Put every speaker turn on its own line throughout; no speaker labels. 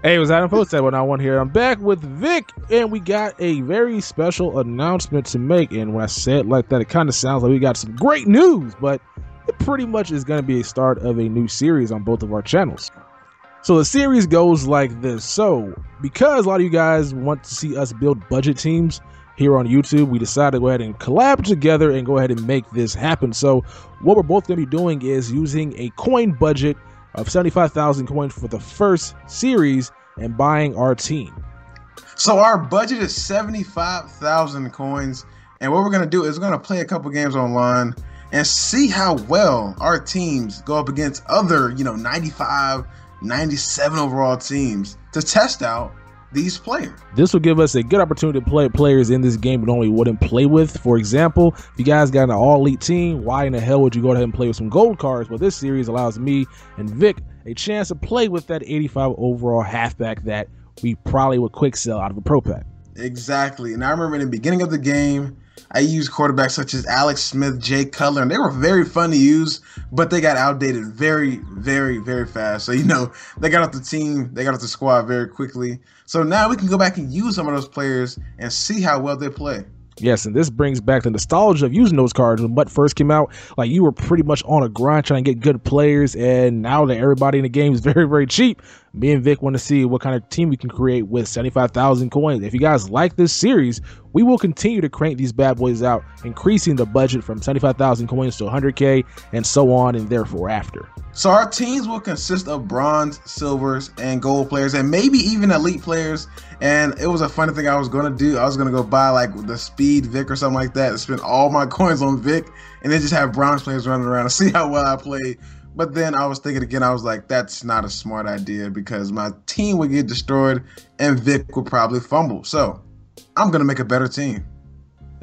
Hey, what's happening, folks? That 191 here. I'm back with Vic, and we got a very special announcement to make. And when I say it like that, it kind of sounds like we got some great news, but it pretty much is going to be a start of a new series on both of our channels. So the series goes like this. So because a lot of you guys want to see us build budget teams here on YouTube, we decided to go ahead and collab together and go ahead and make this happen. So what we're both going to be doing is using a coin budget of 75,000 coins for the first series and buying our team.
So our budget is 75,000 coins, and what we're going to do is we're going to play a couple games online and see how well our teams go up against other, 95, 97 overall teams to test out these players.
This will give us a good opportunity to play players in this game we normally wouldn't play with. For example, if you guys got an all-elite team, why in the hell would you go ahead and play with some gold cards? Well, this series allows me and Vic a chance to play with that 85 overall halfback that we probably would quick sell out of a pro pack.
Exactly. And I remember in the beginning of the game, I used quarterbacks such as Alex Smith, Jay Cutler, and they were very fun to use, but they got outdated very, very, very fast. So, they got off the team, they got off the squad very quickly. So now we can go back and use some of those players and see how well they play.
Yes, and this brings back the nostalgia of using those cards when MUT first came out. Like, you were pretty much on a grind trying to get good players, and now that everybody in the game is very, very cheap, me and Vic want to see what kind of team we can create with 75,000 coins. If you guys like this series, we will continue to crank these bad boys out, increasing the budget from 75,000 coins to 100K and so on and therefore after.
So our teams will consist of bronze, silvers, and gold players, and maybe even elite players. And it was a funny thing I was going to do. I was going to go buy like the speed Vic or something like that and spend all my coins on Vic and then just have bronze players running around and see how well I play. But then I was thinking again, I was like, that's not a smart idea because my team would get destroyed and Vic would probably fumble. So I'm going to make a better team.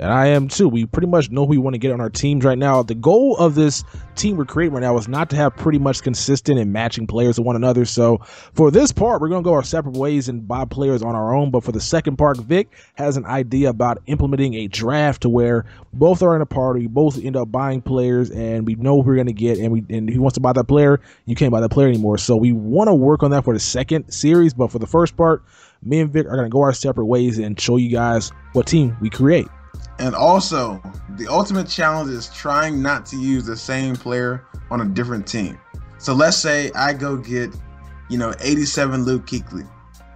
And I am too. We pretty much know who we want to get on our teams right now. The goal of this team we're creating right now is not to have pretty much consistent and matching players to one another. So for this part, we're going to go our separate ways and buy players on our own. But for the second part, Vic has an idea about implementing a draft to where both are in a party, both end up buying players, and we know who we're going to get. And he wants to buy that player, you can't buy that player anymore. So we want to work on that for the second series. But for the first part, me and Vic are going to go our separate ways and show you guys what team we create.
And also, the ultimate challenge is trying not to use the same player on a different team. So let's say I go get, 87 Luke Kuechly.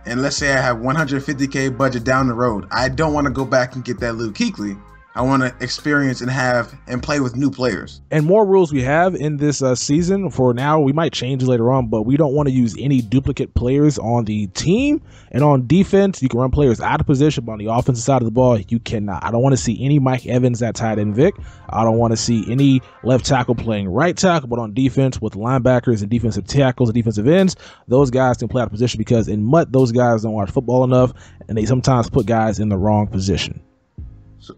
And let's say I have 150K budget down the road. I don't want to go back and get that Luke Kuechly. I want to experience and play with new players.
And more rules we have in this season. For now, we might change it later on, but we don't want to use any duplicate players on the team. And on defense, you can run players out of position, but on the offensive side of the ball, you cannot. I don't want to see any Mike Evans at tight end Vic. I don't want to see any left tackle playing right tackle, but on defense with linebackers and defensive tackles and defensive ends, those guys can play out of position because in MUT, those guys don't watch football enough, and they sometimes put guys in the wrong position.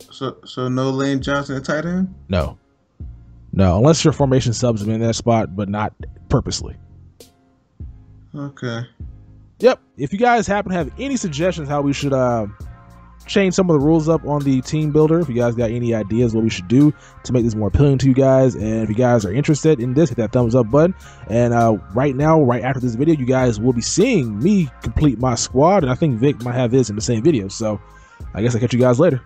So no Lane Johnson at tight end?
No, unless your formation subs him in that spot, but not purposely.
Okay.
Yep. If you guys happen to have any suggestions how we should change some of the rules up on the team builder, if you guys got any ideas what we should do to make this more appealing to you guys, and if you guys are interested in this, hit that thumbs up button. And right now, right after this video, you guys will be seeing me complete my squad, and I think Vic might have his in the same video. So I guess I'll catch you guys later.